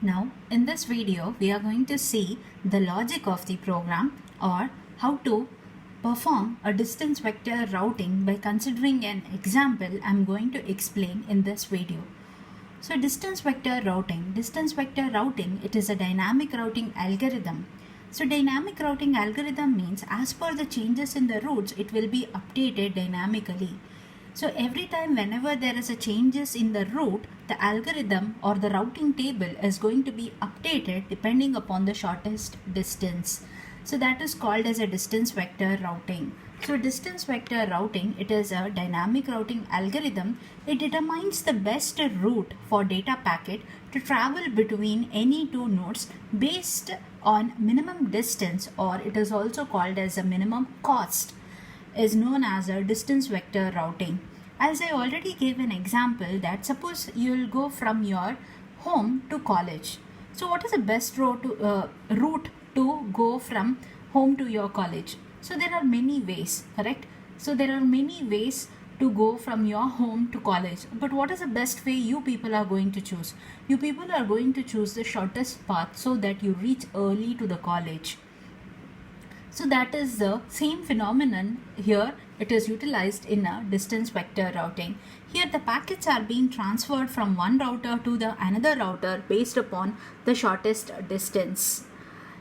Now, in this video, we are going to see the logic of the program or how to perform a distance vector routing by considering an example I'm going to explain in this video. So distance vector routing, it is a dynamic routing algorithm. So dynamic routing algorithm means as per the changes in the routes, it will be updated dynamically. So every time whenever there is a changes in the route, the algorithm or the routing table is going to be updated depending upon the shortest distance. So that is called as a distance vector routing. So distance vector routing, it is a dynamic routing algorithm. It determines the best route for data packet to travel between any two nodes based on minimum distance, or it is also called as a minimum cost, is known as a distance vector routing. As I already gave an example that suppose you will go from your home to college. So what is the best route to go from home to your college? So there are many ways, correct? So there are many ways to go from your home to college. But what is the best way you people are going to choose? You people are going to choose the shortest path so that you reach early to the college. So that is the same phenomenon here. It is utilized in a distance vector routing. Here the packets are being transferred from one router to the another router based upon the shortest distance.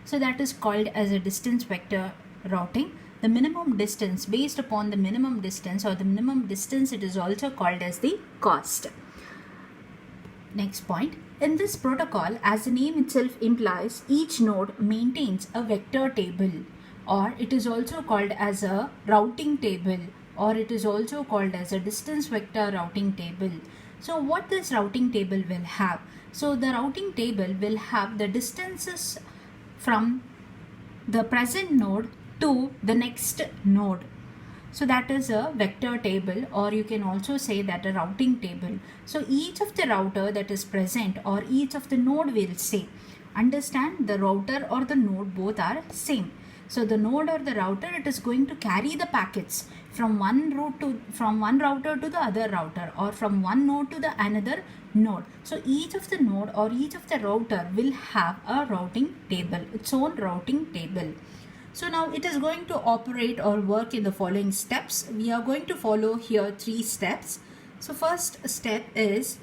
So that is called as a distance vector routing. The minimum distance, based upon the minimum distance or the minimum distance, it is also called as the cost. Next point. In this protocol, as the name itself implies, each node maintains a vector table, or it is also called as a routing table, or it is also called as a distance vector routing table. So what this routing table will have? So the routing table will have the distances from the present node to the next node. So that is a vector table, or you can also say that a routing table. So each of the router that is present, or each of the node will say, understand the router or the node both are same. So the node or the router, it is going to carry the packets from one router to the other router, or from one node to the another node. So each of the node or each of the router will have a routing table, its own routing table. So now it is going to operate or work in the following steps. We are going to follow here 3 steps. So first step is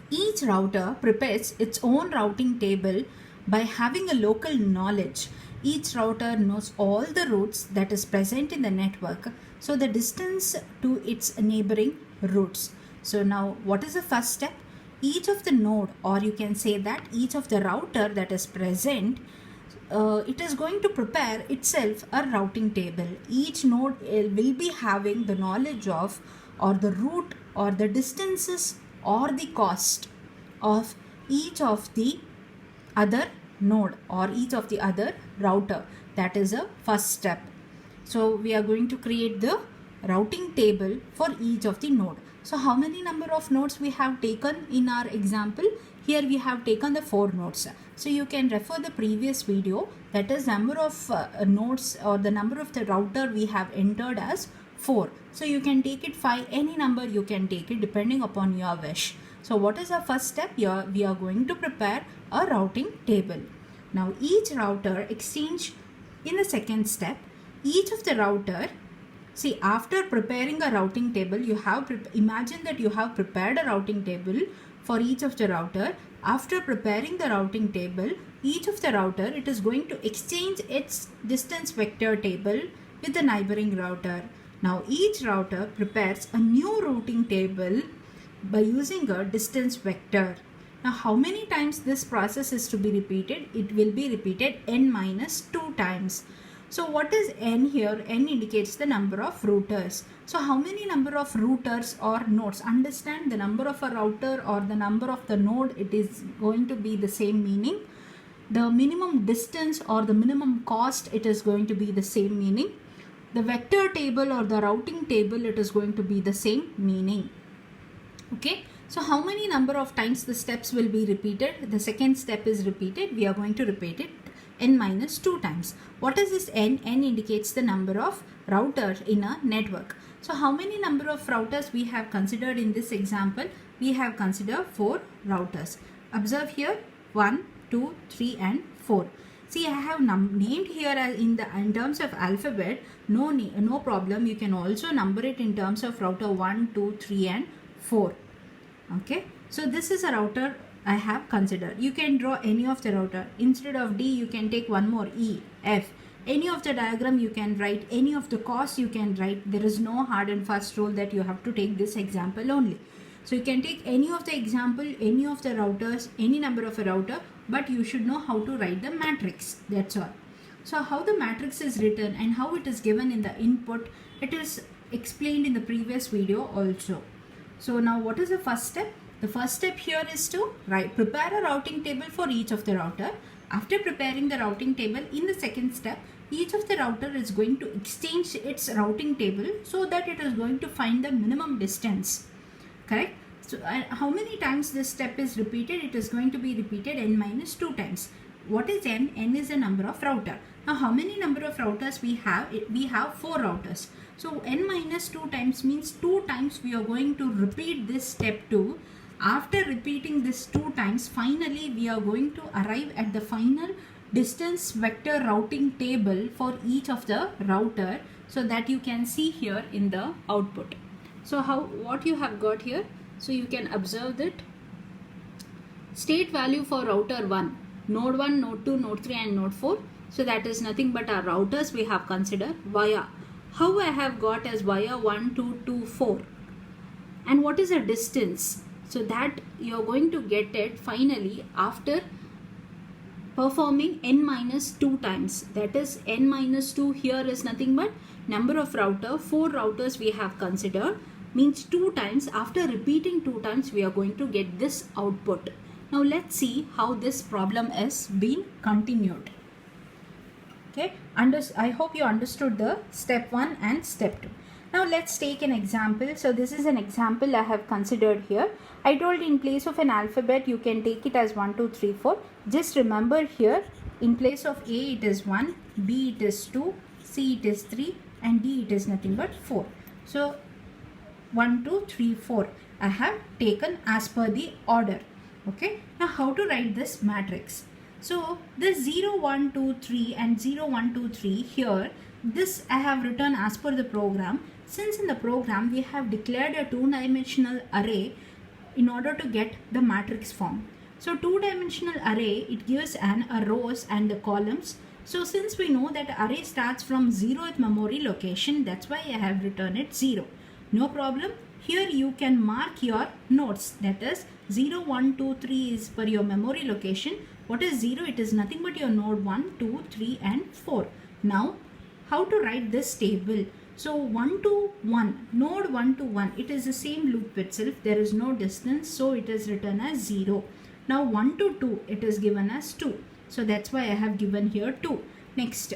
each router prepares its own routing table by having a local knowledge. Each router knows all the routes that is present in the network, so the distance to its neighboring routes. So now what is the first step? Each of the node, or you can say that each of the router that is present, it is going to prepare itself a routing table. Each node will be having the knowledge of, or the route, or the distances, or the cost of each of the other node or each of the other router. That is a first step. So we are going to create the routing table for each of the node. So how many number of nodes we have taken in our example? Here we have taken the 4 nodes. So you can refer the previous video, that is number of nodes or the number of the router we have entered as 4. So you can take it 5, any number you can take it depending upon your wish. So what is the first step? Here we are going to prepare a routing table. Now each router exchange in the second step, each of the router, see, after preparing a routing table, you have imagine that you have prepared a routing table for each of the router. After preparing the routing table, each of the router, it is going to exchange its distance vector table with the neighboring router. Now each router prepares a new routing table by using a distance vector. Now how many times this process is to be repeated? It will be repeated n minus 2 times. So what is n here? N indicates the number of routers. So how many number of routers or nodes? Understand, the number of a router or the number of the node, it is going to be the same meaning. The minimum distance or the minimum cost, it is going to be the same meaning. The vector table or the routing table, it is going to be the same meaning. Okay. So how many number of times the steps will be repeated? The second step is repeated. We are going to repeat it n minus 2 times. What is this n? N indicates the number of routers in a network. So how many number of routers we have considered in this example? We have considered 4 routers. Observe here, 1, 2, 3 and 4. See, I have named here in terms of alphabet. No problem. You can also number it in terms of router 1, 2, 3 and 4. Okay. So this is a router I have considered. You can draw any of the router. Instead of D, you can take one more E, F. Any of the diagram you can write. Any of the course you can write. There is no hard and fast rule that you have to take this example only. So you can take any of the example, any of the routers, any number of a router, but you should know how to write the matrix. That's all. So how the matrix is written and how it is given in the input, it is explained in the previous video also. So now what is the first step? The first step here is to prepare a routing table for each of the router. After preparing the routing table, in the second step, each of the router is going to exchange its routing table so that it is going to find the minimum distance. Correct? So how many times this step is repeated? It is going to be repeated n minus 2 times. What is n? N is the number of router. Now how many number of routers we have? We have 4 routers. So n minus 2 times means 2 times we are going to repeat this step 2. After repeating this 2 times, finally we are going to arrive at the final distance vector routing table for each of the router, so that you can see here in the output. So what you have got here? So you can observe that state value for router 1, node 1, node 2, node 3 and node 4. So that is nothing but our routers we have considered via. How I have got as via 1, 2, 2, 4. And what is the distance? So that you are going to get it finally after performing n minus 2 times. That is n minus 2 here is nothing but number of router. 4 routers we have considered, means 2 times. After repeating 2 times we are going to get this output. Now let's see how this problem is being continued. Okay, I hope you understood the step 1 and step 2. Now let's take an example. So this is an example I have considered here. I told in place of an alphabet you can take it as 1, 2, 3, 4. Just remember here in place of A it is 1, B it is 2, C it is 3 and D it is nothing but 4. So 1, 2, 3, 4 I have taken as per the order. Okay. Now how to write this matrix? So the 0, 1, 2, 3 and 0, 1, 2, 3 here, this I have written as per the program. Since in the program we have declared a 2-dimensional array in order to get the matrix form. So 2-dimensional array, it gives a rows and the columns. So since we know that array starts from 0th memory location, that's why I have written it 0. No problem. Here you can mark your nodes. That is 0, 1, 2, 3 is per your memory location. What is 0? It is nothing but your node 1, 2, 3 and 4. Now how to write this table? So 1 to 1, node 1 to 1, it is the same loop itself. There is no distance, so it is written as 0. Now 1 to 2, it is given as 2. So that's why I have given here 2. Next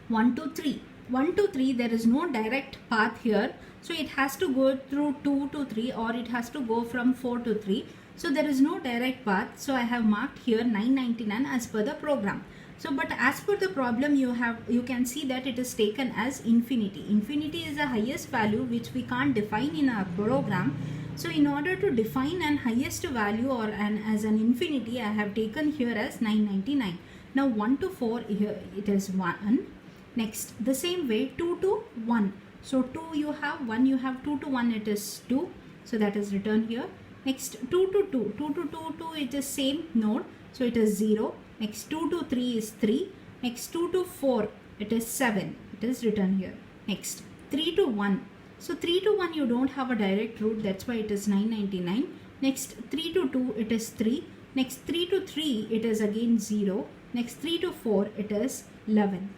1 to 3. 1 to 3, there is no direct path here. So it has to go through 2 to 3 or it has to go from 4 to 3. So there is no direct path. So I have marked here 999 as per the program. So but as per the problem you can see that it is taken as infinity. Infinity is the highest value which we can't define in our program. So in order to define an highest value or as an infinity, I have taken here as 999. Now 1 to 4 here it is 1. Next the same way 2 to 1. So 2 you have, 1 you have, 2 to 1 it is 2. So that is written here. Next 2 to 2. 2 to 2 it is same node. So it is 0. Next 2 to 3 is 3. Next 2 to 4 it is 7. It is written here. Next 3 to 1. So 3 to 1 you don't have a direct route, that's why it is 999. Next 3 to 2 it is 3. Next 3 to 3 it is again 0. Next 3 to 4 it is 11.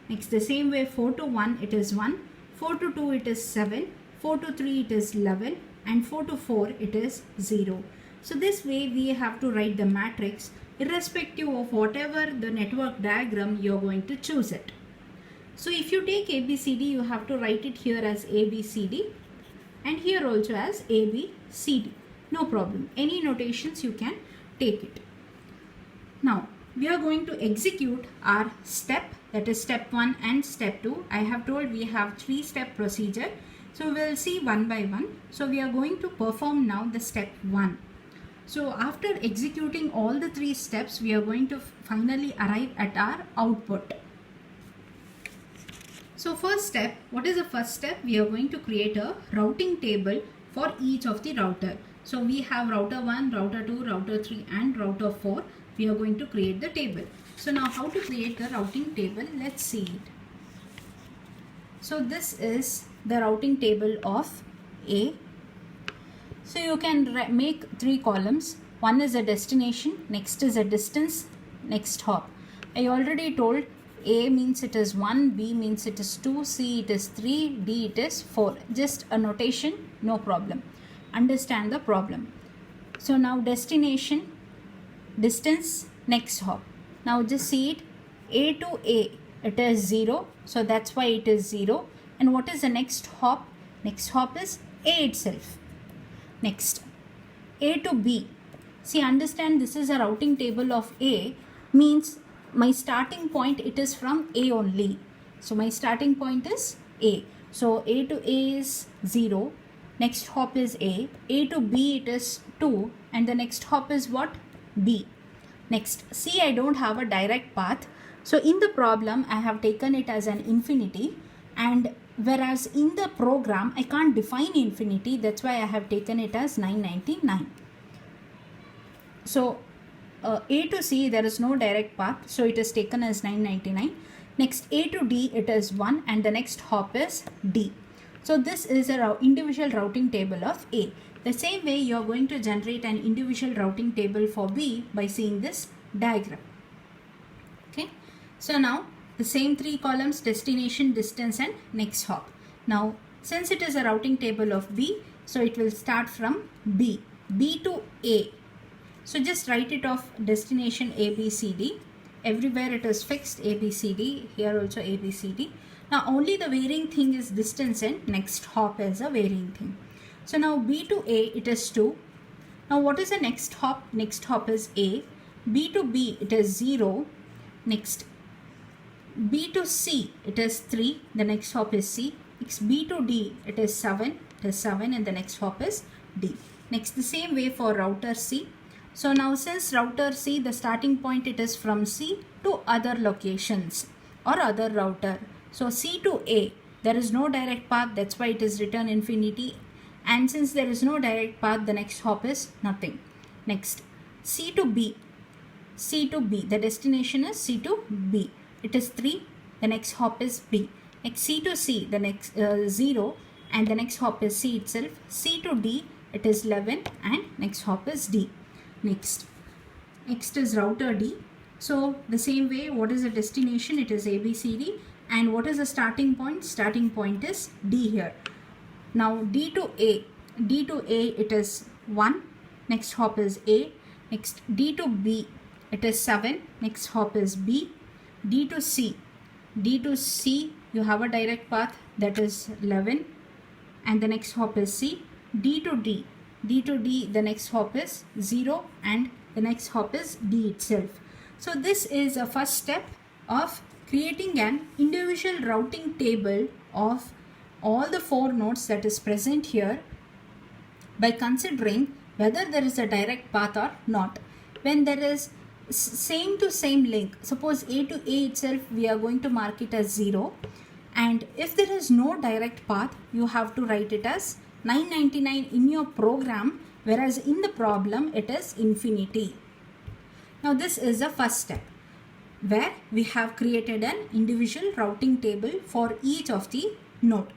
Next the same way 4 to 1 it is 1. 4 to 2 it is 7. 4 to 3 it is 11. And 4 to 4 it is 0. So this way we have to write the matrix irrespective of whatever the network diagram you are going to choose it. So if you take ABCD, you have to write it here as ABCD and here also as ABCD. No problem. Any notations you can take it. Now we are going to execute our step, that is step 1 and step 2. I have told we have 3-step procedure. So we will see one by one. So we are going to perform now the step 1. So after executing all the three steps, we are going to finally arrive at our output. So first step, what is the first step? We are going to create a routing table for each of the router. So we have router 1, router 2, router 3 and router 4. We are going to create the table. So now how to create the routing table? Let's see it. So this is the routing table of A. So you can make three columns. One is a destination, next is a distance, next hop. I already told A means it is 1, B means it is 2, C it is 3, D it is 4. Just a notation, no problem. Understand the problem. So now destination, distance, next hop. Now just see it. A to A, it is 0. So that's why it is 0. And what is the next hop? Next hop is A itself. Next, A to B. See, understand this is a routing table of A, means my starting point, it is from A only. So my starting point is A. So A to A is 0. Next hop is A. A to B it is 2. And the next hop is what? B. Next, C, I don't have a direct path. So in the problem, I have taken it as an infinity. And whereas in the program, I can't define infinity. That's why I have taken it as 999. So A to C, there is no direct path. So it is taken as 999. Next, A to D, it is 1. And the next hop is D. So this is an individual routing table of A. The same way, you are going to generate an individual routing table for B by seeing this diagram. Okay. So now, the same three columns, destination, distance and next hop. Now, since it is a routing table of B, so it will start from B. B to A. So just write it off, destination A, B, C, D. Everywhere it is fixed, A, B, C, D. Here also A, B, C, D. Now, only the varying thing is distance and next hop is a varying thing. So now B to A, it is 2. Now what is the next hop? Next hop is A. B to B, it is 0. Next, B to C, it is 3. The next hop is C. Next, B to D, it is 7. It is 7 and the next hop is D. Next, the same way for router C. So now since router C, the starting point, it is from C to other locations or other router. So C to A, there is no direct path. That's why it is written infinity. And since there is no direct path, the next hop is nothing. Next, C to B. C to B. The destination is C to B. It is 3. The next hop is B. Next, C to C. The next 0. And the next hop is C itself. C to D. It is 11. And next hop is D. Next is router D. So the same way, what is the destination? It is A, B, C, D. And what is the starting point? Starting point is D here. Now D to A. D to A, it is 1. Next hop is A. Next, D to B, it is 7. Next hop is B. D to C. D to C, you have a direct path, that is 11. And the next hop is C. D to D. D to D, the next hop is 0. And the next hop is D itself. So this is a first step of creating an individual routing table of all the 4 nodes that is present here by considering whether there is a direct path or not. When there is same to same link, suppose A to A itself, we are going to mark it as 0. And if there is no direct path, you have to write it as 999 in your program, whereas in the problem it is infinity. Now this is the first step, where we have created an individual routing table for each of the node.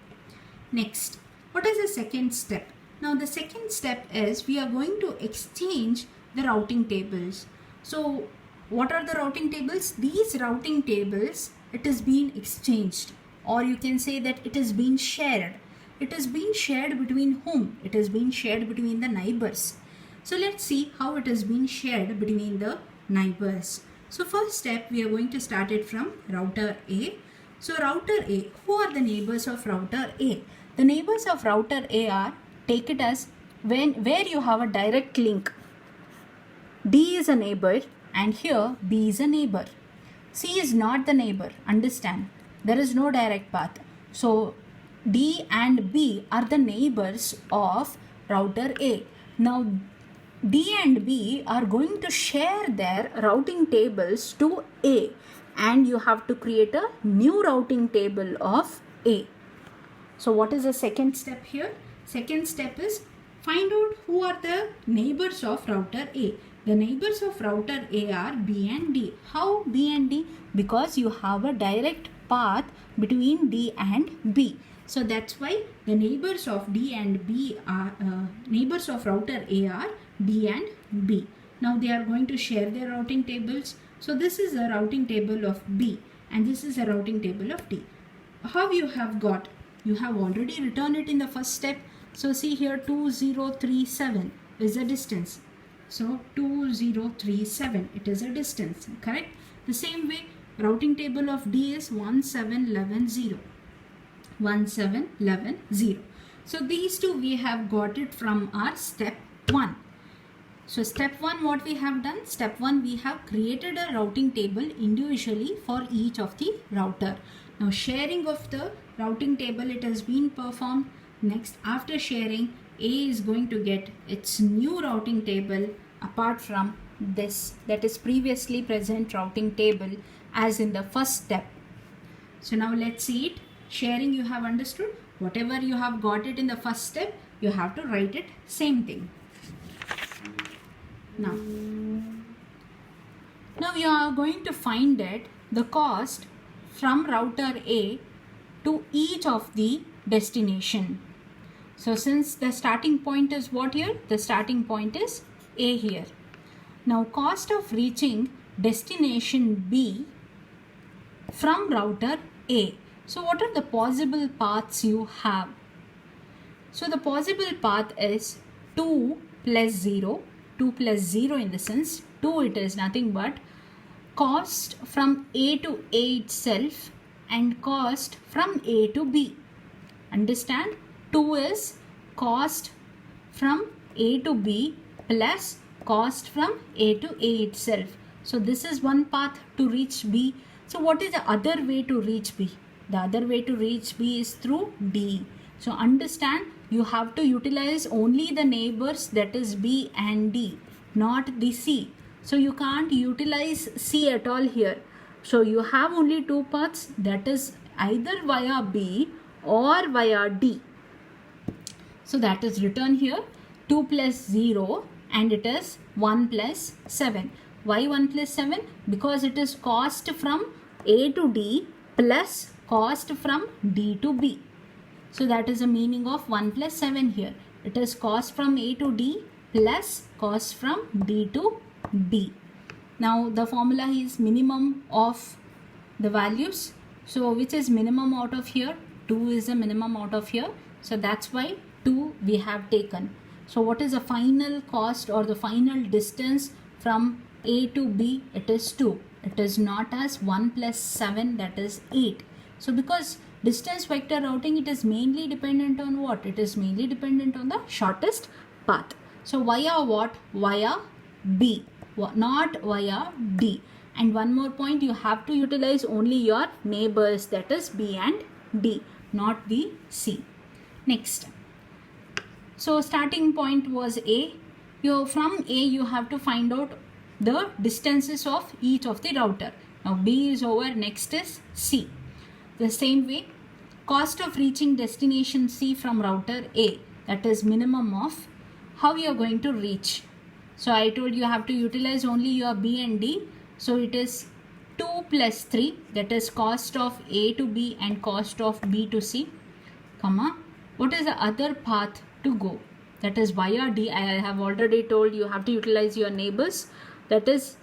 Next, what is the second step? Now the second step is we are going to exchange the routing tables. So what are the routing tables? These routing tables, it is being exchanged, or you can say that it is being shared. It is being shared between whom? It is being shared between the neighbors. So let's see how it is being shared between the neighbors. So first step, we are going to start it from router A. So router A, who are the neighbors of router A? The neighbors of router A are, take it as where you have a direct link. D is a neighbor and here B is a neighbor. C is not the neighbor, understand. There is no direct path. So D and B are the neighbors of router A. Now D and B are going to share their routing tables to A, and you have to create a new routing table of A. So what is the second step here? Second step is find out who are the neighbors of router A. The neighbors of router A are B and D. How B and D? Because you have a direct path between D and B. So that's why the neighbors of D and B are neighbors of router A are D and B. Now they are going to share their routing tables. So this is a routing table of B and this is a routing table of D. How you have got? You have already written it in the first step. So see here 2037 is the distance. So 2037, it is a distance, correct? The same way routing table of D is 1710. 1710. So these two we have got it from our step 1. So step 1 what we have done? Step 1 we have created a routing table individually for each of the router. Now sharing of the routing table, it has been performed. Next, after sharing, A is going to get its new routing table apart from this, that is previously present routing table as in the first step. So now let's see it. Sharing you have understood. Whatever you have got it in the first step, you have to write it same thing. Now you are going to find it the cost from router A to each of the destination. So since the starting point is what here? The starting point is A here. Now cost of reaching destination B from router A. So what are the possible paths you have? So the possible path is 2 plus 0. 2 plus 0 in the sense 2, it is nothing but cost from A to A itself and cost from A to B. Understand? 2 is cost from A to B plus cost from A to A itself. So this is one path to reach B. So what is the other way to reach B? The other way to reach B is through D. So understand, you have to utilize only the neighbors, that is B and D, not the C. So you can't utilize C at all here. So you have only two paths, that is either via B or via D. So that is written here 2 plus 0 and it is 1 plus 7. Why 1 plus 7? Because it is cost from A to D plus cost from D to B. So that is the meaning of 1 plus 7 here. It is cost from A to D plus cost from D to B. Now the formula is minimum of the values. So which is minimum out of here? 2 is the minimum out of here. So that's why 2 we have taken. So what is the final cost or the final distance from A to B? It is 2. It is not as 1 plus 7, that is 8. So because distance vector routing, it is mainly dependent on what? It is mainly dependent on the shortest path. So via what? Via B, not via D. And one more point, you have to utilize only your neighbors, that is B and D, not the C. Next. So starting point was A. From A you have to find out the distances of each of the router. Now B is over, next is C. The same way, cost of reaching destination C from router A, that is minimum of how you are going to reach. So I told you have to utilize only your B and D. So it is 2 plus 3, that is cost of A to B and cost of B to C, comma. What is the other path to go? That is via D. I have already told you have to utilize your neighbors. That is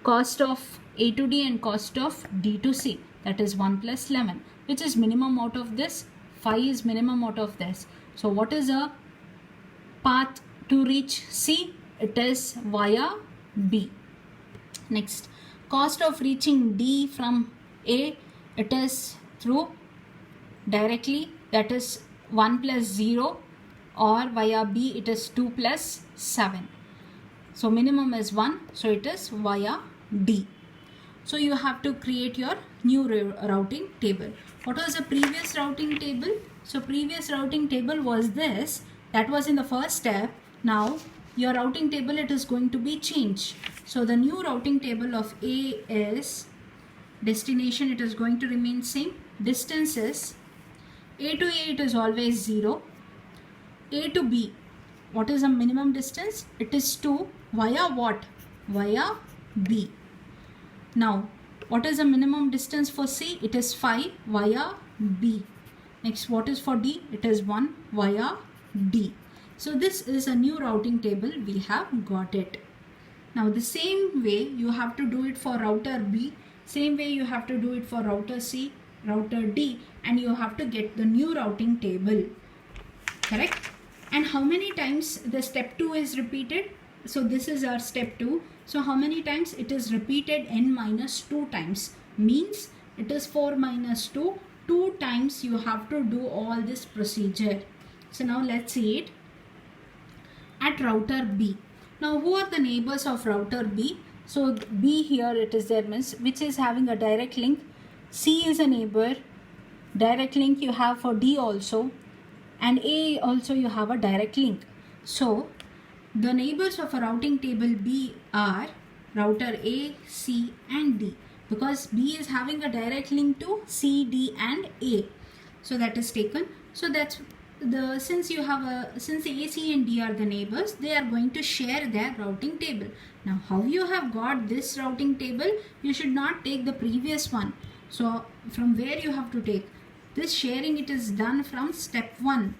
cost of A to D and cost of D to C. That is 1 plus 11. Which is minimum out of this? 5 is minimum out of this. So what is a path to reach C? It is via B. Next, cost of reaching D from A, it is through directly, that is 1 plus 0, or via B it is 2 plus 7. So minimum is 1, so it is via D. So you have to create your new routing table. What was the previous routing table? So previous routing table was this. That was in the first step. Now your routing table, it is going to be changed. So the new routing table of A is destination, it is going to remain same. Distance is A to A, it is always 0. A to B, what is the minimum distance? It is 2 via what? Via B. Now what is the minimum distance for C? It is 5 via B. Next, what is for D? It is 1 via D. So this is a new routing table, we have got it. Now the same way you have to do it for router B, same way you have to do it for router C, router D, and you have to get the new routing table, correct? And how many times the step 2 is repeated? So this is our step 2. So how many times? It is repeated n minus 2 times, means it is 4 minus 2. 2 times you have to do all this procedure. So now let's see it at router B. Now who are the neighbors of router B? So B here, it is there, means which is having a direct link. C is a neighbor, direct link you have for D also, and A also you have a direct link. So the neighbors of a routing table B are router A, C and D, because B is having a direct link to C, D and A. So that is taken. So that's the, since you have a, since A, C and D are the neighbors, they are going to share their routing table. Now how you have got this routing table? You should not take the previous one. So from where you have to take this sharing? It is done from step 1.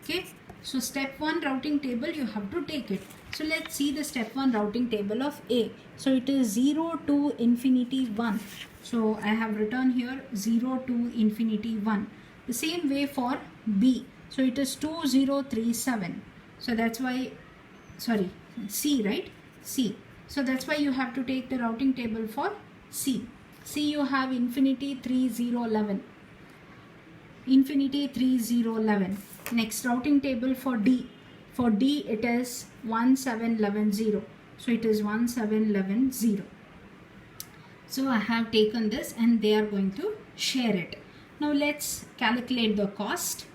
Okay, so step 1 routing table you have to take it. So let's see the step 1 routing table of A. So it is 0 to infinity 1. So I have written here 0 to infinity 1. The same way for B. So it is 2037. So that's why, sorry, C, right? C. So that's why you have to take the routing table for C. C you have infinity 3011. Infinity 3011. Next routing table for D. For D it is 1710. So it is 1710. So I have taken this and they are going to share it. Now let's calculate the cost.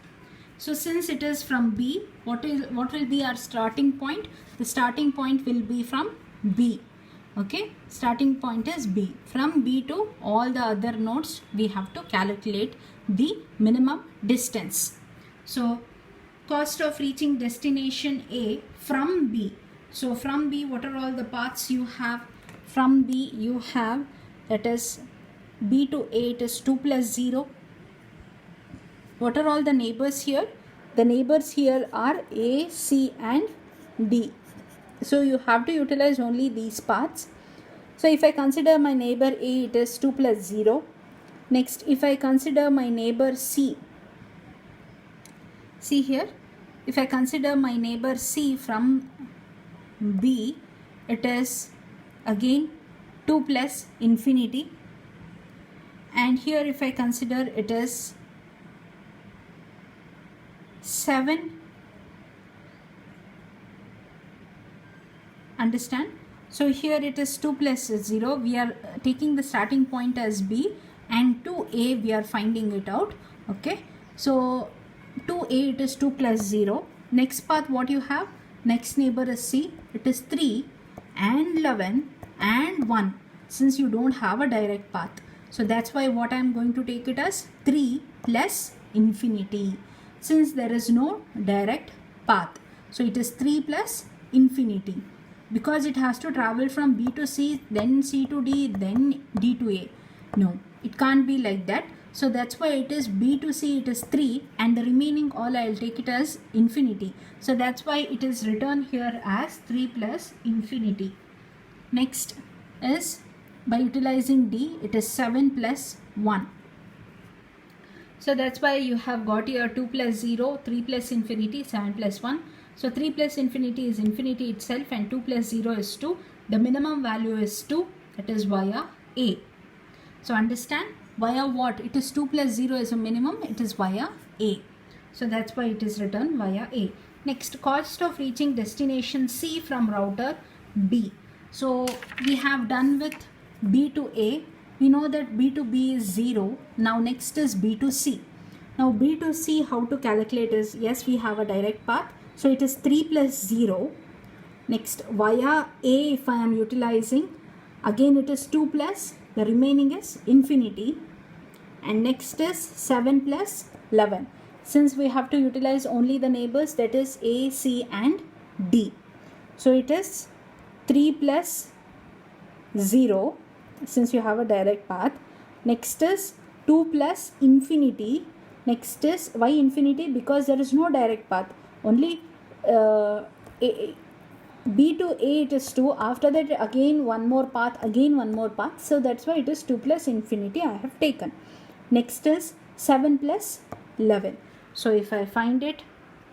So since it is from B, what will be our starting point? The starting point will be from B. Okay, starting point is B. From B to all the other nodes we have to calculate the minimum distance. So cost of reaching destination A from B. So from B, what are all the paths you have? From B you have, that is B to A, it is 2 plus 0. What are all the neighbors here? The neighbors here are A, C and D. So you have to utilize only these paths. So if I consider my neighbor A, it is 2 plus 0. Next, if I consider my neighbor C, see here, if I consider my neighbor C from B, it is again 2 plus infinity. And here if I consider, it is 7. Understand? So here it is 2 plus 0. We are taking the starting point as B, and 2A we are finding it out. Okay. So 2A, it is 2 plus 0. Next path what you have? Next neighbor is C. It is 3 and 11 and 1. Since you don't have a direct path. So that's why what I am going to take it as 3 plus infinity. Since there is no direct path. So it is 3 plus infinity. Because it has to travel from B to C, then C to D, then D to A. No, it can't be like that. So that's why it is B to C, it is 3, and the remaining all I will take it as infinity. So that's why it is written here as 3 plus infinity. Next is by utilizing D, it is 7 plus 1. So that's why you have got here 2 plus 0, 3 plus infinity, 7 plus 1. So 3 plus infinity is infinity itself, and 2 plus 0 is 2. The minimum value is 2, that is via A. So understand, via what? It is 2 plus 0 is a minimum, it is via A. So that's why it is written via A. Next, cost of reaching destination C from router B. So we have done with B to A. We know that B to B is 0. Now next is B to C. Now B to C, how to calculate is, yes, we have a direct path. So it is 3 plus 0. Next, via A, if I am utilizing, again it is 2 plus, the remaining is infinity. And next is 7 plus 11. Since we have to utilize only the neighbors, that is A, C and D. So it is 3 plus 0, since you have a direct path. Next is 2 plus infinity. Next is why infinity? Because there is no direct path. Only B to A it is 2. After that again one more path, again one more path. So that's why it is 2 plus infinity I have taken. Next is 7 plus 11. So if I find it,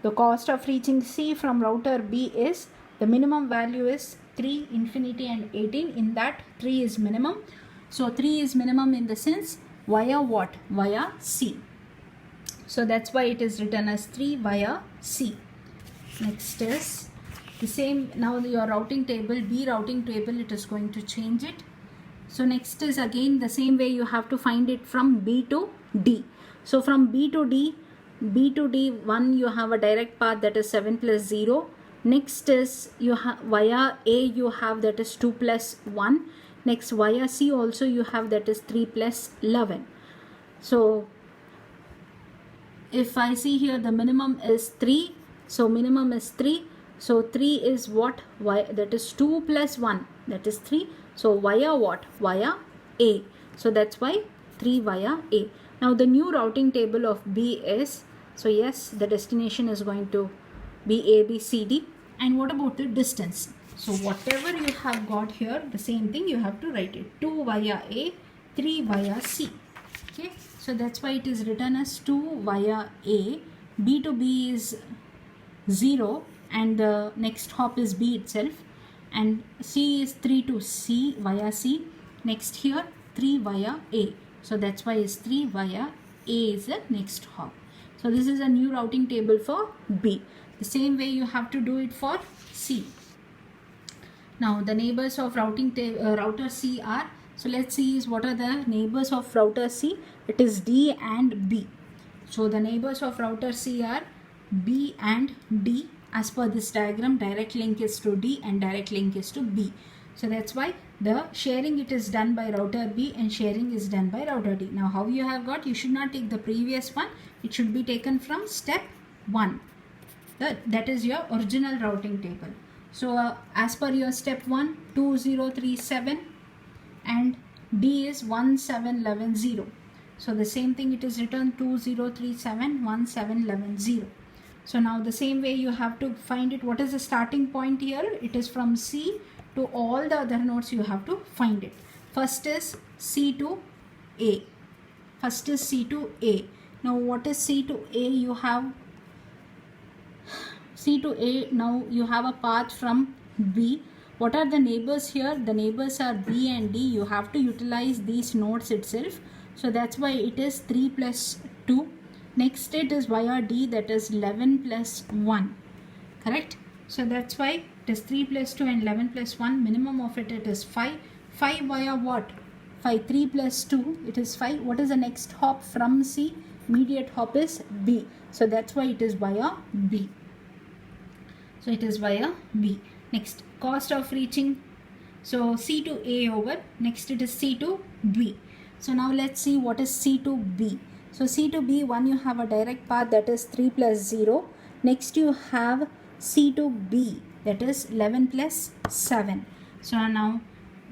the cost of reaching C from router B is, the minimum value is 3, infinity and 18. In that 3 is minimum. So 3 is minimum in the sense via what? Via C. So that's why it is written as 3 via C. Next is the same. Now your routing table, B routing table, it is going to change it. So next is again the same way you have to find it from B to D. So from B to D, one you have a direct path, that is 7 plus 0. Next is you have via A you have, that is 2 plus 1. Next via C also you have, that is 3 plus 11. So if I see here, the minimum is 3. So minimum is 3. So 3 is what? That is 2 plus 1, that is 3. So via what? Via A. So that's why 3 via A. Now the new routing table of B is, so yes, the destination is going to be A, B, C, D. And what about the distance? So whatever you have got here, the same thing you have to write it. 2 via A, 3 via C. Okay. So that's why it is written as 2 via A. B to B is 0 and the next hop is B itself. And C is 3 to C via C. Next here 3 via A. So that's why it's 3 via A is the next hop. So this is a new routing table for B. The same way you have to do it for C. Now the neighbors of router C are, so let's see is what are the neighbors of router C. It is D and B. So the neighbors of router C are B and D. As per this diagram, direct link is to D and direct link is to B. So that's why the sharing it is done by router B and sharing is done by router D. Now how you have got, you should not take the previous one. It should be taken from step 1. That is your original routing table. So as per your step 1, 2037 and D is 1711. So the same thing, it is written 2037 1711. So now the same way you have to find it. What is the starting point here? It is from C to all the other nodes you have to find it. First is C to A. First is C to A. Now what is C to A? You have C to A. Now you have a path from B. What are the neighbors here? The neighbors are B and D. You have to utilize these nodes itself. So that's why it is 3 plus 2. Next it is via D, that is 11 plus 1. Correct? So that's why it is 3 plus 2 and 11 plus 1. Minimum of it is 5. 5 via what? 5. 3 plus 2, it is 5. What is the next hop from C? Immediate hop is B. So that's why it is via B. So it is via B. Next, cost of reaching. So C to A over. Next it is C to B. So now let's see what is C to B. So C to B, one you have a direct path, that is 3 plus 0. Next you have C to B, that is 11 plus 7. So now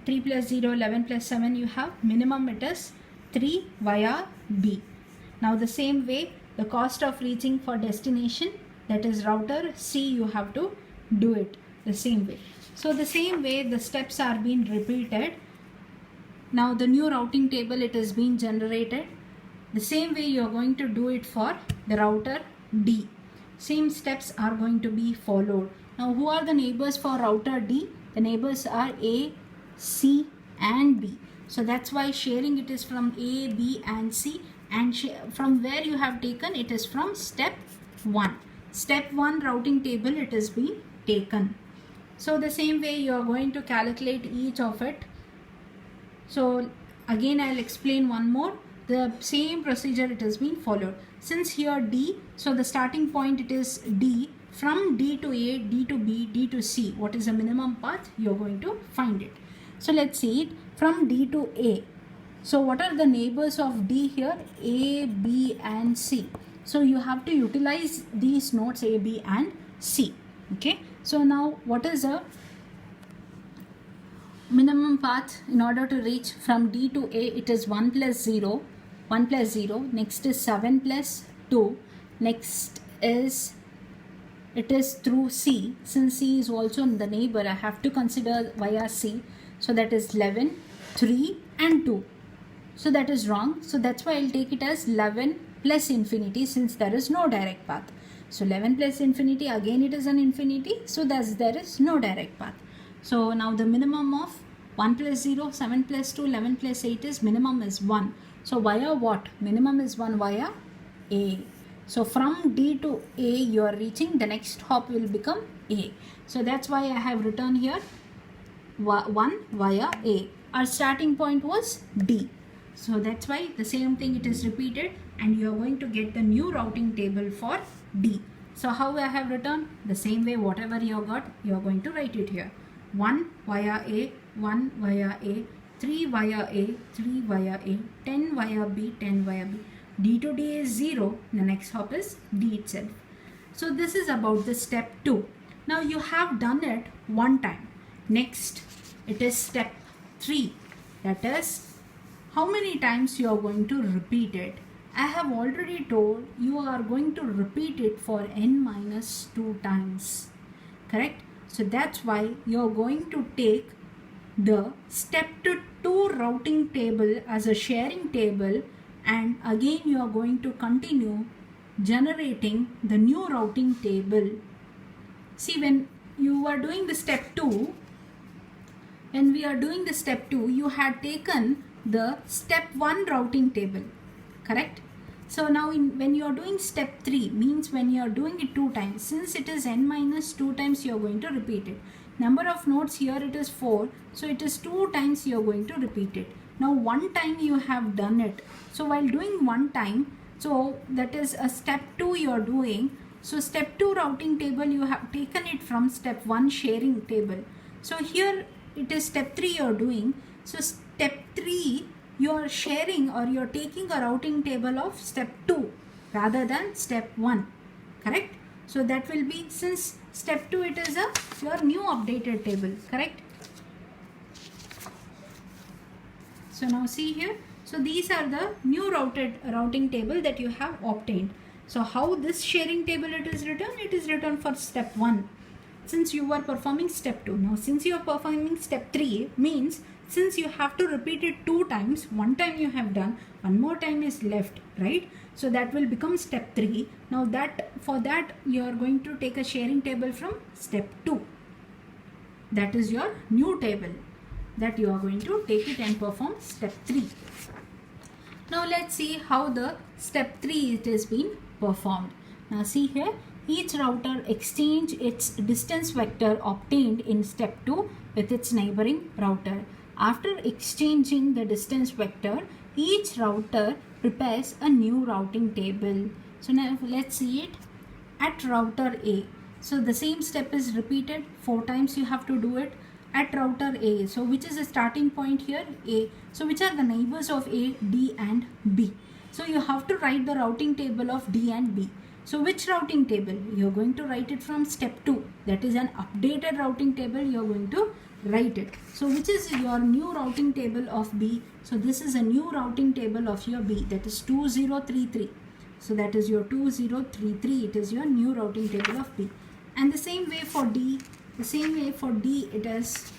3 plus 0, 11 plus 7, you have minimum it is 3 via B. Now the same way, the cost of reaching for destination, that is router C, you have to do it the same way. So the same way the steps are being repeated. Now the new routing table, it is being generated. The same way you are going to do it for the router D. Same steps are going to be followed. Now who are the neighbors for router D? The neighbors are A, C and B. So that's why sharing it is from A, B and C, and from where you have taken it is from step 1. Step 1 routing table, it is being taken. So the same way you are going to calculate each of it. So again I'll explain one more. The same procedure it has been followed. Since here D, so the starting point it is D. from D to A, D to B, D to C, what is the minimum path? You're going to find it. So let's see it from D to A. So what are the neighbors of D here? A, B and C. So you have to utilize these nodes A, B and C. Okay. So now what is the minimum path in order to reach from D to A? It is 1 plus 0. 1 plus 0. Next is 7 plus 2. Next is it is through C. Since C is also the neighbor, I have to consider via C. So that is 11, 3 and 2. So that is wrong. So that's why I'll take it as 11 plus infinity, since there is no direct path. So 11 plus infinity, again it is an infinity. So thus there is no direct path. So now the minimum of 1 plus 0, 7 plus 2, 11 plus 8 is minimum is 1. So via what? Minimum is 1 via A. So from D to A you are reaching, the next hop will become A. So that's why I have written here 1 via A. Our starting point was D. So that's why the same thing it is repeated, and you are going to get the new routing table for D. So how I have written? The same way, whatever you got, you are going to write it here. 1 via A, 1 via A, 3 via A, 3 via A, 10 via B, 10 via B. D to D is 0. The next hop is D itself. So this is about the step 2. Now you have done it one time. Next, it is step 3. That is, how many times you are going to repeat it. I have already told you are going to repeat it for n minus 2 times. Correct? So that's why you are going to take the step 2 routing table as a sharing table, and again you are going to continue generating the new routing table. See, when you are doing the step 2, when we are doing the step 2, you had taken the step 1 routing table, correct? So now when you are doing step 3, means when you are doing it 2 times, since it is n minus 2 times you are going to repeat it. Number of nodes here it is 4, so it is 2 times you are going to repeat it. Now one time you have done it. So while doing one time, so that is a step 2 you are doing. So step 2 routing table you have taken it from step 1 sharing table. So here it is step 3 you are doing. So step 3 you are sharing, or you are taking a routing table of step 2 rather than step 1, correct? So that will be, since step 2 it is your new updated table, correct? So now see here, so these are the new routing table that you have obtained. So how this sharing table it is written? It is written for step 1, since you were performing step 2. Now since you are performing step 3, means since you have to repeat it 2 times, one time you have done, one more time is left, right? So that will become step 3. Now for that you are going to take a sharing table from step 2. That is your new table that you are going to take it and perform step 3. Now let's see how the step 3 it is being performed. Now see here, each router exchange its distance vector obtained in step 2 with its neighboring router. After exchanging the distance vector, each router prepares a new routing table. So now let's see it at router A. So the same step is repeated 4 times. You have to do it at router A. So which is the starting point here? A. So which are the neighbors of A, D and B? So you have to write the routing table of D and B. So which routing table? You are going to write it from step 2. That is an updated routing table. You are going to write it. So which is your new routing table of B? So this is a new routing table of your B, that is 2033. So that is your 2033. It is your new routing table of B. And the same way for D. The same way for D it is,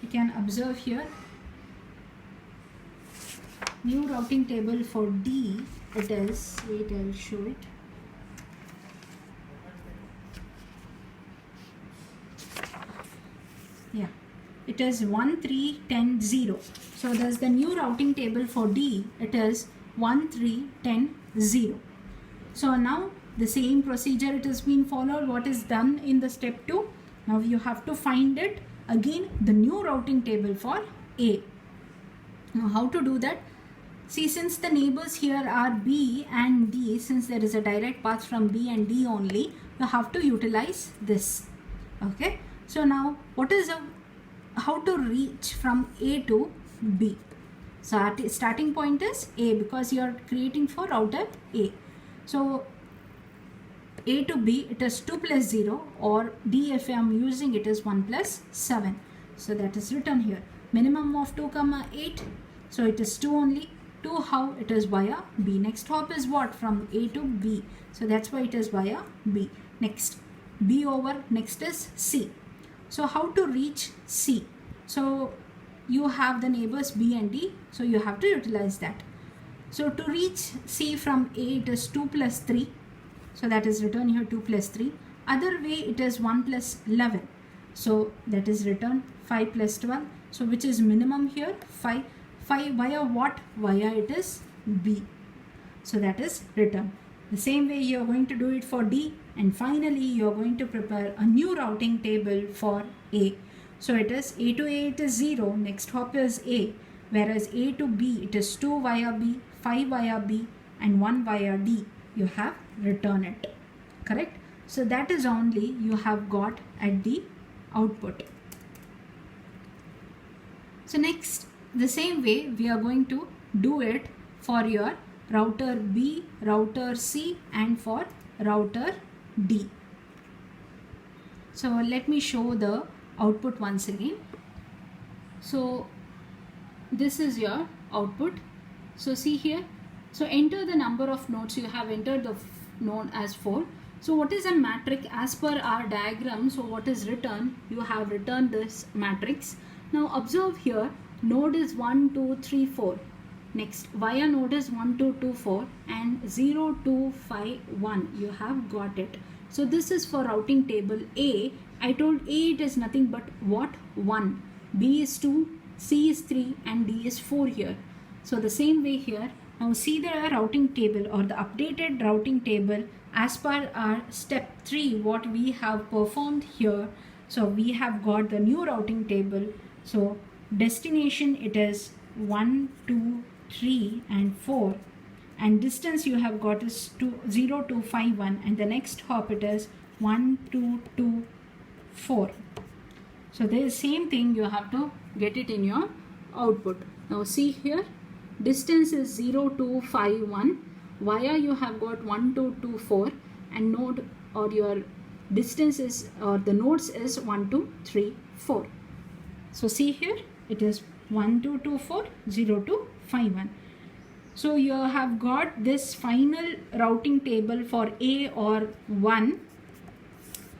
you can observe here, new routing table for D it is, wait, I'll show it. Yeah, it is 13100. So there's the new routing table for D, it is 13100. So now the same procedure it has been followed. What is done in the step 2? Now you have to find it again, the new routing table for A. Now how to do that? See, since the neighbors here are B and D, since there is a direct path from B and D only, you have to utilize this. Okay, so now what is how to reach from A to B? So starting point is A because you are creating for router A. So A to B, it is 2 plus 0, or D if I am using it is 1 plus 7. So that is written here. Minimum of 2 comma 8. So it is 2 only. 2 how? It is via B. Next hop is what? From A to B. So that's why it is via B. Next B over. Next is C. So how to reach C? So you have the neighbors B and D. So you have to utilize that. So to reach C from A, it is 2 plus 3. So that is written here 2 plus 3. Other way it is 1 plus 11. So that is written 5 plus 12. So which is minimum here? 5. 5 via what? Via it is B. So that is written. The same way you are going to do it for D, and finally you are going to prepare a new routing table for A. So it is A to A it is 0. Next hop is A. Whereas A to B it is 2 via B, 5 via B and 1 via D. You have written it. Correct? So that is only you have got at the output. So next, the same way we are going to do it for your router B, router C and for router D. So let me show the output once again. So this is your output. So see here. So enter the number of nodes. You have entered the node as 4. So what is a matrix as per our diagram? So what is written? You have written this matrix. Now observe here, node is 1, 2, 3, 4. Next, via node is 1, 2, 2, 4 and 0, 2, 5, 1. You have got it. So this is for routing table A. I told A it is nothing but what? 1. B is 2, C is 3 and D is 4 here. So the same way here. Now see the routing table or the updated routing table as per our step 3 what we have performed here. So we have got the new routing table. So destination it is 1, 2, 3 and 4 and distance you have got is 0, 2, 5, 1 and the next hop it is 1, 2, 2, 4. So there is same thing you have to get it in your output. Now see here, distance is 0, 2, 5, 1. Via you have got 1, 2, 2, 4 and node or your distance is or the nodes is 1, 2, 3, 4. So see here it is 1, 2, 2, 4, 0, 2, 5, 1. So you have got this final routing table for A or 1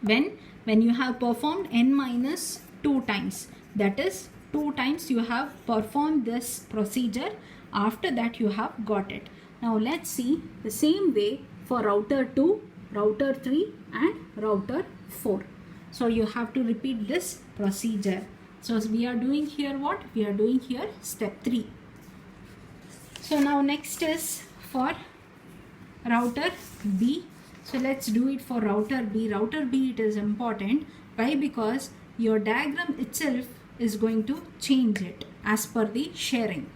when you have performed n minus 2 times. That is 2 times you have performed this procedure. After that you have got it. Now let's see the same way for router 2, router 3 and router 4. So you have to repeat this procedure. So we are doing here what? We are doing here step 3. So now next is for router B. So let's do it for router B. Router B it is important. Why? Because your diagram itself is going to change it as per the sharing.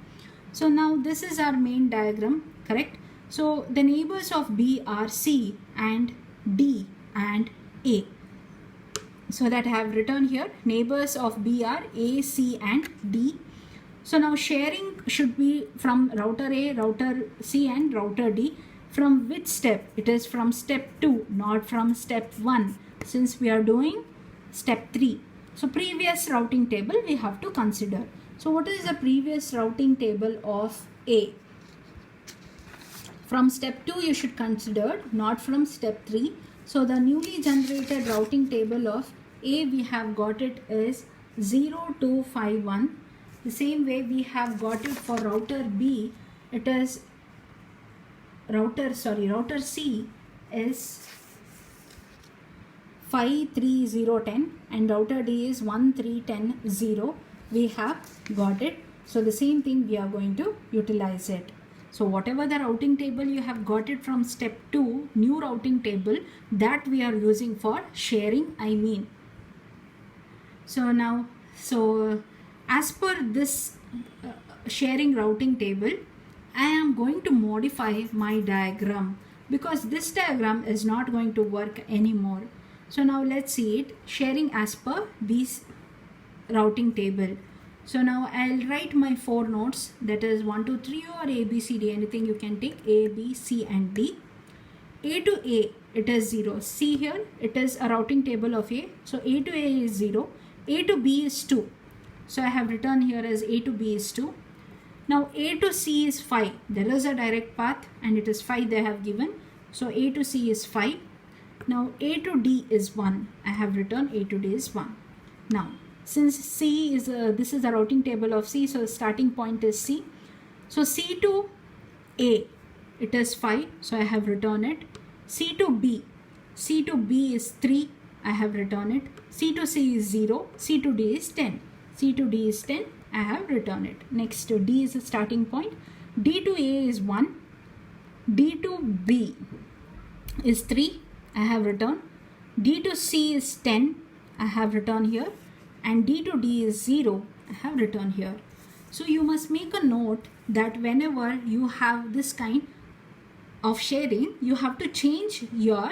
So now this is our main diagram, correct? So the neighbors of B are C and D and A. So that I have written here, neighbors of B are A, C and D. So now sharing should be from router A, router C and router D. From which step? It is from step 2, not from step 1, since we are doing step 3. So previous routing table we have to consider. So what is the previous routing table of A? From step 2 you should consider, not from step 3. So the newly generated routing table of A we have got it is 0, 2, 5, 1. The same way we have got it for router B. It is router C is 5, 3, 0, 10 and router D is 1, 3, 10, 0. We have got it. So the same thing we are going to utilize it. So whatever the routing table you have got it from step 2, new routing table, that we are using for sharing, I mean. So now, as per this sharing routing table, I am going to modify my diagram because this diagram is not going to work anymore. So now let's see it sharing as per this routing table. So now I'll write my 4 nodes, that is 1, 2, 3 or A, B, C, D, anything you can take, A, B, C and D. A to A, it is 0. See here, it is a routing table of A. So A to A is 0. A to B is 2. So I have written here as A to B is 2. Now A to C is 5. There is a direct path and it is 5 they have given. So A to C is 5. Now A to D is 1. I have written A to D is 1. Now since C is this is the routing table of C, so starting point is C. So C to A, it is 5. So I have written it. C to B. C to B is 3. I have written it. C to C is 0. C to D is 10. C to D is 10. I have written it. Next to D is the starting point. D to A is 1. D to B is 3. I have written. D to C is 10. I have written here. And D to D is 0. I have written here. So you must make a note that whenever you have this kind of sharing, you have to change your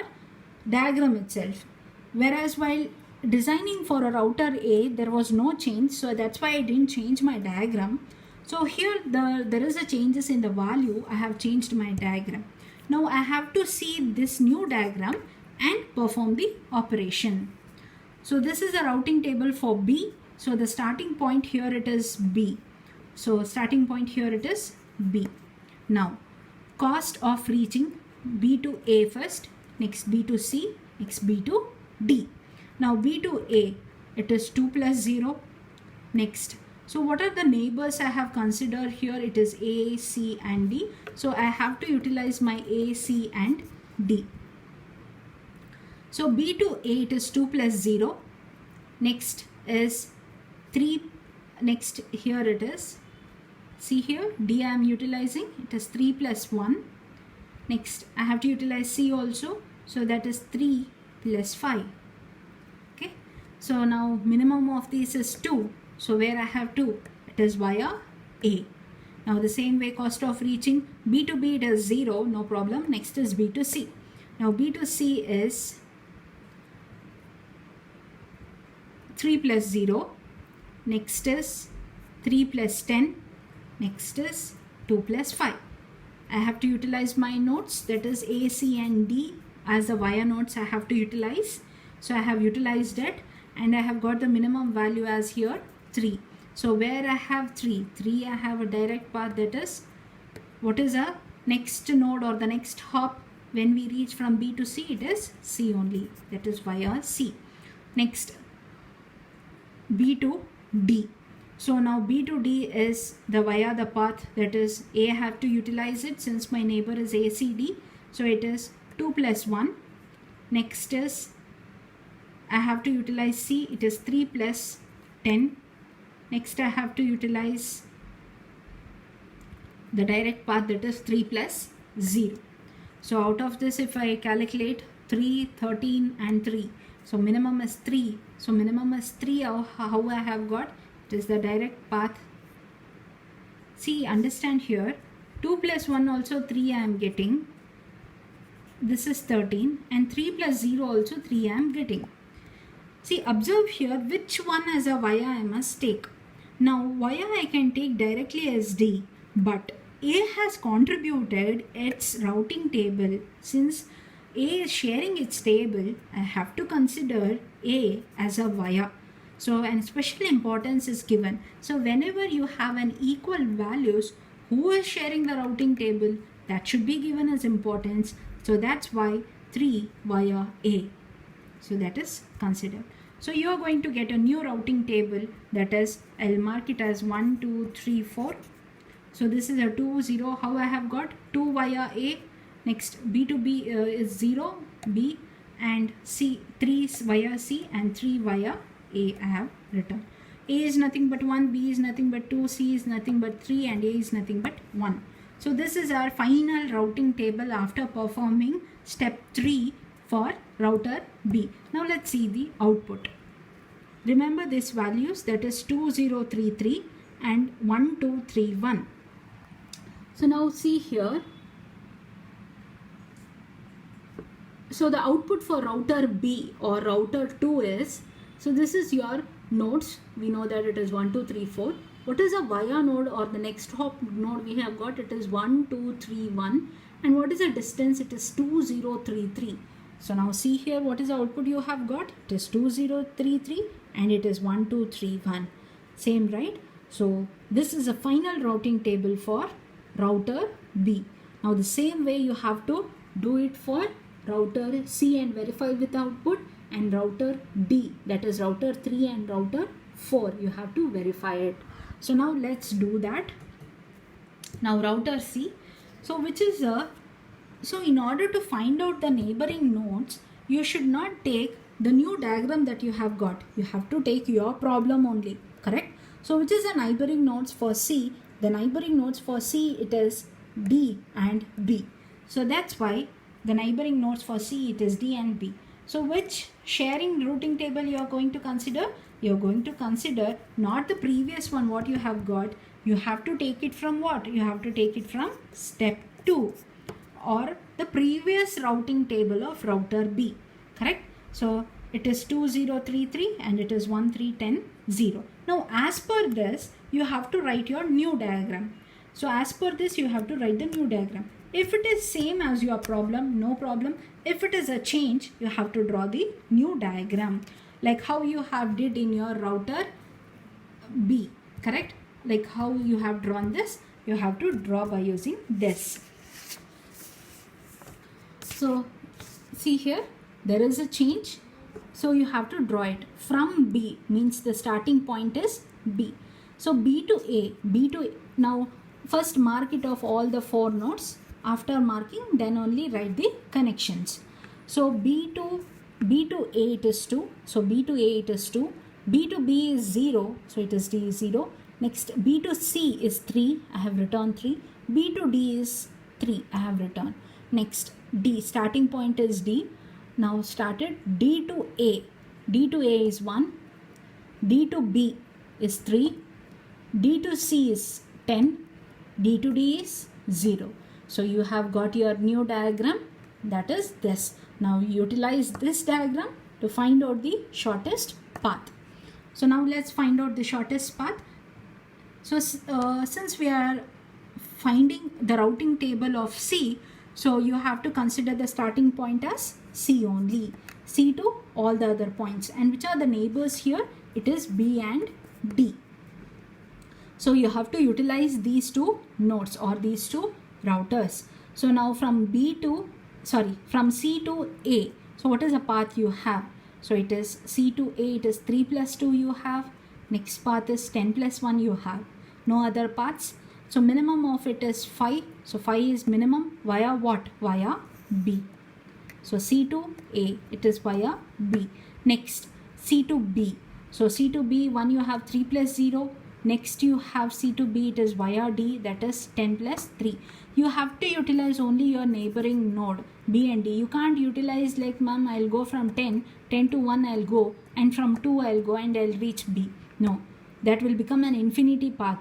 diagram itself. Whereas while designing for a router A, there was no change, so that's why I didn't change my diagram. So here there is a changes in the value. I have changed my diagram. Now I have to see this new diagram and perform the operation. So this is a routing table for B. So the starting point here it is B. So starting point here it is B. Now cost of reaching B to A first, next B to C, next B to D. Now B to A, it is 2 plus 0. Next, so what are the neighbors I have considered here? It is A, C and D. So I have to utilize my A, C and D. So B to A, it is 2 plus 0. Next is 3. Next here it is. See here, D I am utilizing. It is 3 plus 1. Next I have to utilize C also. So that is 3 plus 5. Okay. So now minimum of these is 2. So where I have 2? It is via A. Now the same way cost of reaching B to B, it is 0. No problem. Next is B to C. Now B to C is 3 plus 0. Next is 3 plus 10. Next is 2 plus 5. I have to utilize my nodes, that is A, C and D as the via nodes I have to utilize. So I have utilized it and I have got the minimum value as here 3. So where I have 3, I have a direct path, that is what is a next node or the next hop when we reach from B to C, it is C only, that is via C. Next B to D. So now B to D is the via the path, that is A, I have to utilize it since my neighbor is ACD. So it is 2 plus 1. Next is I have to utilize C, it is 3 plus 10. Next I have to utilize the direct path, that is 3 plus 0. So out of this if I calculate 3, 13 and 3. So minimum is 3. So minimum is 3. How I have got? It is the direct path. See, understand here. 2 plus 1 also 3 I am getting. This is 13 and 3 plus 0 also 3 I am getting. See, observe here which one as a via I must take. Now via I can take directly as D, but A has contributed its routing table. Since A is sharing its table, I have to consider A as a via. So an special importance is given. So whenever you have an equal values, who is sharing the routing table, that should be given as importance. So that's why 3 via A. So that is considered. So you are going to get a new routing table, that is I'll mark it as 1, 2, 3, 4. So this is a 2, 0. How I have got 2 via A. Next B to B is 0, B and C, 3 via C and 3 via A I have written. A is nothing but 1, B is nothing but 2, C is nothing but 3 and A is nothing but 1. So this is our final routing table after performing step 3 for router B. Now let's see the output. Remember these values, that is 2033 and 1231. So now see here. so the output for router B or router 2 is, so this is your nodes. We know that it is 1, 2, 3, 4. What is a via node or the next hop node we have got? It is 1, 2, 3, 1. And what is the distance? It is 2033. So now see here, what is the output you have got? It is 2033 and it is 1231. Same, right? So this is a final routing table for router B. Now the same way you have to do it for router C and verify with the output, and router D, that is router 3 and router 4, you have to verify it. So now let's do that. Now router C, so which is so in order to find out the neighboring nodes, you should not take the new diagram that you have got. You have to take your problem only, correct? So which is the neighboring nodes for C? The neighboring nodes for C, it is D and B. So that's why the neighboring nodes for C, it is D and B. So which sharing routing table you are going to consider? You are going to consider not the previous one what you have got. You have to take it from what? You have to take it from step 2 or the previous routing table of router B, correct? So it is 2033 and it is 1310. Now as per this, you have to write your new diagram. So as per this, you have to write the new diagram. If it is same as your problem, no problem. If it is a change, you have to draw the new diagram, like how you have did in your router B, correct? Like how you have drawn this, you have to draw by using this. So see here, there is a change. So you have to draw it from B, means the starting point is B. So B to A, now first mark it off all the 4 nodes. After marking, then only write the connections. So B to A it is 2. So B to A it is 2. B to B is 0. So it is D is 0. Next B to C is 3. I have written 3. B to D is 3. I have written. Next D, starting point is D. Now started D to A. D to A is 1. D to B is 3. D to C is 10. D to D is 0. So you have got your new diagram, that is this. Now utilize this diagram to find out the shortest path. So now let's find out the shortest path. So since we are finding the routing table of C, so you have to consider the starting point as C only. C to all the other points. And which are the neighbors here? It is B and D. So you have to utilize these 2 nodes or these 2 routers. So now from from C to A, so what is the path you have? So it is C to A, it is 3 plus 2 you have. Next path is 10 plus 1 you have. No other paths. So minimum of it is 5. So 5 is minimum via what? Via B. So C to A, it is via B. Next C to B. So C to B, 1 you have 3 plus 0. Next you have C to B, it is via D, that is 10 plus 3. You have to utilize only your neighboring node B and D. You can't utilize like, ma'am, I'll go from 10 to 1 I'll go, and from 2 I'll go and I'll reach B. No, that will become an infinity path.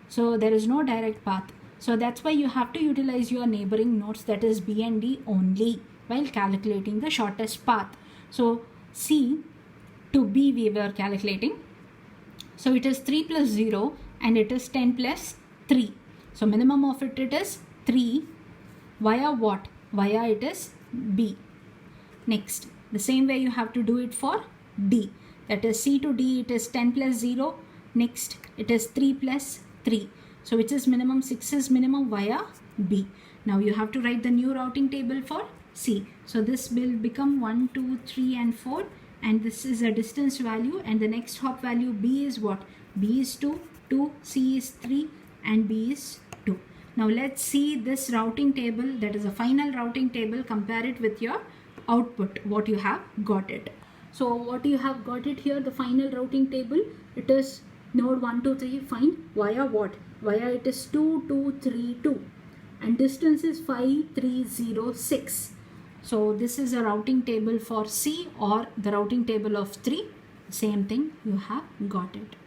So there is no direct path. So that's why you have to utilize your neighboring nodes, that is B and D only, while calculating the shortest path. So C to B we were calculating. So it is 3 plus 0 and it is 10 plus 3. So minimum of it is 3 via what? Via it is B. Next, the same way you have to do it for D. That is C to D, it is 10 plus 0. Next, it is 3 plus 3. So which is minimum? 6 is minimum via B. Now you have to write the new routing table for C. So this will become 1, 2, 3 and 4. And this is a distance value, and the next hop value B is what? B is 2, C is 3 and B is 2. Now let's see this routing table, that is a final routing table, compare it with your output, what you have got it. So what you have got it here, the final routing table, it is node 1, 2, 3, find via what? Via it is 2, 2, 3, 2 and distance is 5, 3, 0, 6. So this is a routing table for C or the routing table of 3. Same thing, you have got it.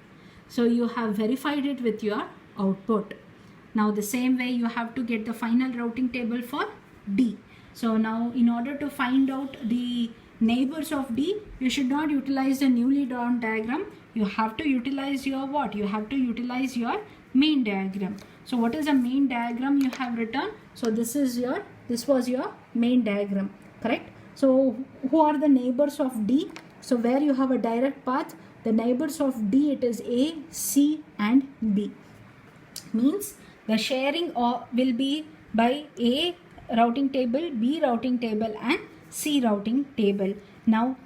So you have verified it with your output. Now the same way you have to get the final routing table for D. So now in order to find out the neighbors of D, you should not utilize the newly drawn diagram. You have to utilize your what? You have to utilize your main diagram. So what is the main diagram you have written? So this was your main diagram, correct? So who are the neighbors of D? So where you have a direct path, the neighbors of D, it is A, C and B. Means the sharing will be by A routing table, B routing table and C routing table. Now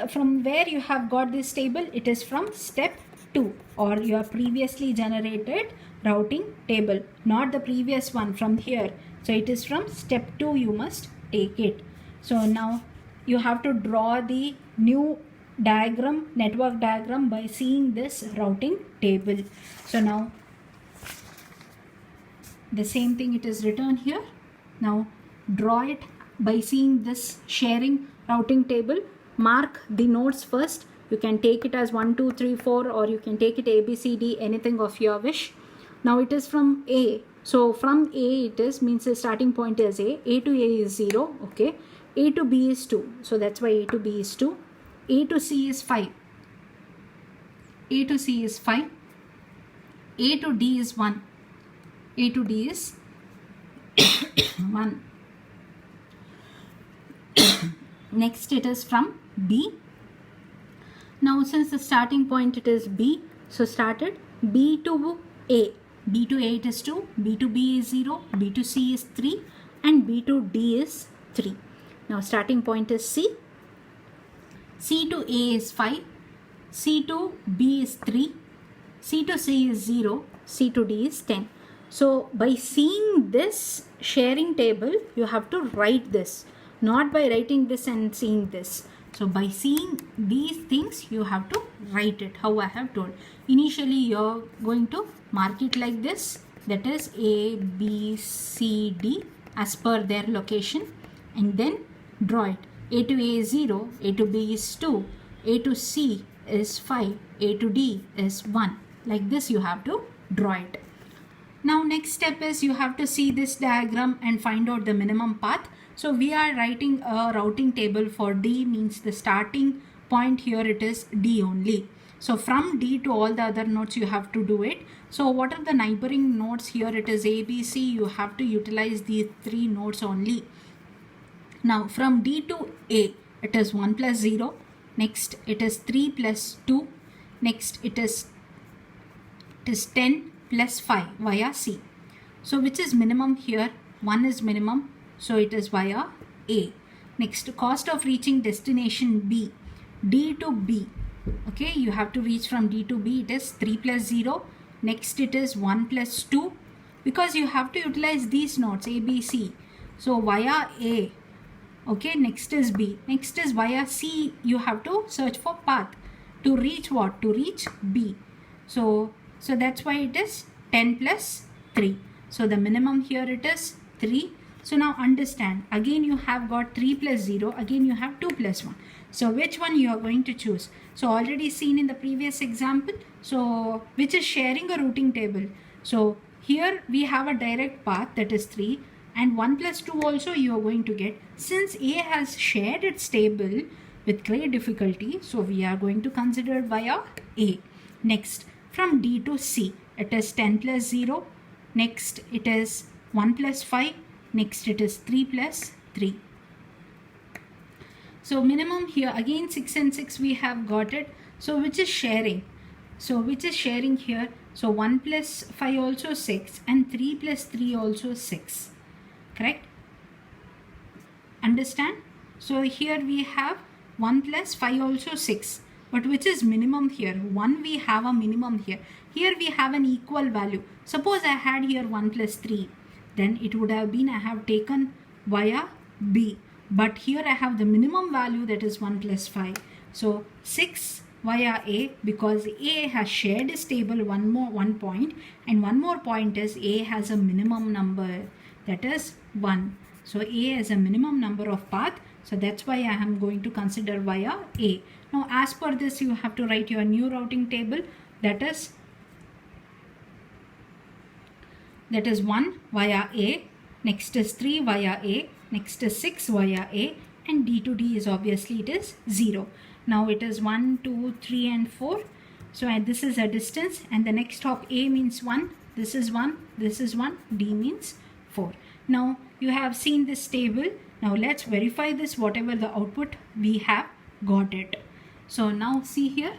from where you have got this table? It is from step 2 or your previously generated routing table, not the previous one from here. So it is from step 2 you must take it. So now you have to draw the new diagram, network diagram, by seeing this routing table. So now the same thing it is written here. Now draw it by seeing this sharing routing table. Mark the nodes first. You can take it as 1, 2, 3, 4 or you can take it A, B, C, D, anything of your wish. Now it is from A. So from A it is, means the starting point is A. A to A is 0. Okay. A to B is 2. So that's why A to B is 2. A to C is 5. A to C is 5. A to D is 1. A to D is 1. Next it is from B. Now since the starting point it is B, so started B to A. B to A it is 2, B to B is 0, B to C is 3 and B to D is 3. Now starting point is C. C to A is 5, C to B is 3, C to C is 0, C to D is 10. So by seeing this sharing table, you have to write this, not by writing this and seeing this. So by seeing these things, you have to write it how I have told. Initially, you're going to mark it like this, that is A, B, C, D as per their location, and then draw it. A to A is 0, A to B is 2, A to C is 5, A to D is 1. Like this you have to draw it. Now next step is you have to see this diagram and find out the minimum path. So we are writing a routing table for D, means the starting point here it is D only. So from D to all the other nodes you have to do it. So what are the neighboring nodes here? It is A, B, C. You have to utilize these 3 nodes only. Now from D to A it is 1 plus 0. Next it is 3 plus 2. Next it is 10 plus 5 via C. So which is minimum here? 1 is minimum. So it is via A. Next, cost of reaching destination B. D to B. Okay, you have to reach from D to B. It is 3 plus 0. Next it is 1 plus 2. Because you have to utilize these nodes A, B, C. So via A. Okay, next is B. Next is via C. You have to search for path. To reach what? To reach B. So that's why it is 10 plus 3. So the minimum here it is 3. So now understand, again you have got 3 plus 0, again you have 2 plus 1. So which one you are going to choose? So already seen in the previous example, so which is sharing a routing table. So here we have a direct path, that is 3, and 1 plus 2 also you are going to get. Since A has shared its table with great difficulty, so we are going to consider via A. Next, from D to C, it is 10 plus 0. Next it is 1 plus 5. Next it is 3 plus 3. So minimum here again 6 and 6 we have got it. So which is sharing? So which is sharing here? So 1 plus 5 also 6 and 3 plus 3 also 6. Correct? Understand? So here we have 1 plus 5 also 6. But which is minimum here? 1 we have a minimum here. Here we have an equal value. Suppose I had here 1 plus 3. Then it would have been I have taken via B. But here I have the minimum value, that is 1 plus 5. So 6 via A, because A has shared its table one point, and one more point is A has a minimum number, that is 1. So A has a minimum number of path. So that's why I am going to consider via A. Now as per this you have to write your new routing table, that is 1 via A, next is 3 via A, next is 6 via A, and D to D is obviously it is 0. Now it is 1, 2, 3 and 4. So this is a distance, and the next hop A means 1, this is 1, this is 1, D means 4. Now you have seen this table. Now let's verify this, whatever the output we have got it. So now see here.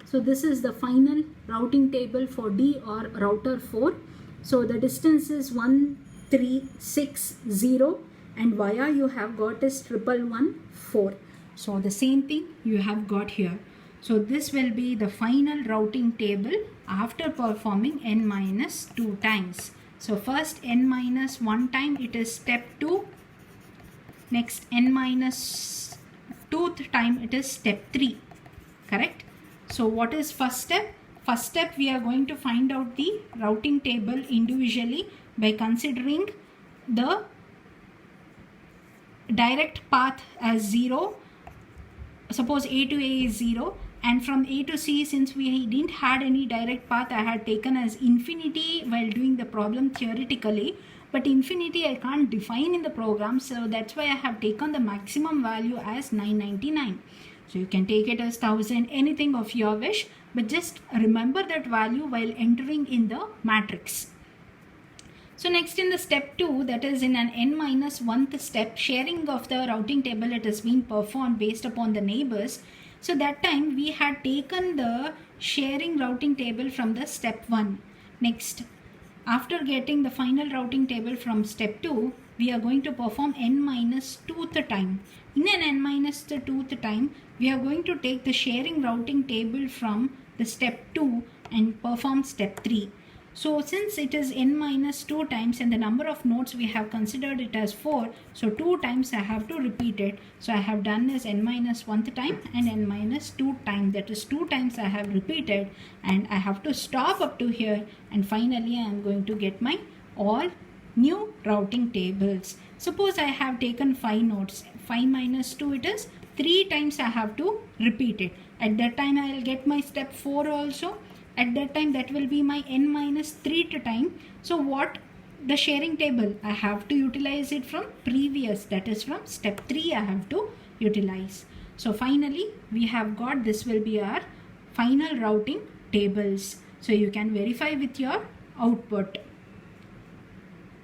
So this is the final routing table for D or router 4. So the distance is 1360, and via you have got is 1114. So the same thing you have got here. So this will be the final routing table after performing n minus 2 times. So first n minus 1 time it is step 2. Next n minus 2th time it is step 3. Correct? So what is first step? First step, we are going to find out the routing table individually by considering the direct path as 0. Suppose A to A is 0, and from A to C, since we didn't had any direct path, I had taken as infinity while doing the problem theoretically. But infinity I can't define in the program, so that's why I have taken the maximum value as 999. So you can take it as 1000, anything of your wish, but just remember that value while entering in the matrix. So next in the step 2, that is in an n minus 1th step, sharing of the routing table, it has been performed based upon the neighbors. So that time we had taken the sharing routing table from the step 1. Next, after getting the final routing table from step 2, we are going to perform n minus 2th time. In an n minus 2th time, we are going to take the sharing routing table from the step 2 and perform step 3. So since it is n minus 2 times and the number of nodes we have considered it as 4, so 2 times I have to repeat it. So I have done as n minus 1th time and n minus 2 time, that is 2 times I have repeated, and I have to stop up to here, and finally I am going to get my all new routing tables. Suppose I have taken 5 nodes, 5 minus 2 it is 3 times I have to repeat it. At that time I will get my step 4 also. At that time that will be my n minus 3th time. So what the sharing table, I have to utilize it from previous, that is from step 3 I have to utilize. So finally we have got, this will be our final routing tables. So you can verify with your output.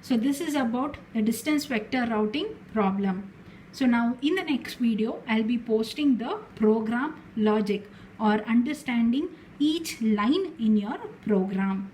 So this is about the distance vector routing problem. So now in the next video, I'll be posting the program logic or understanding each line in your program.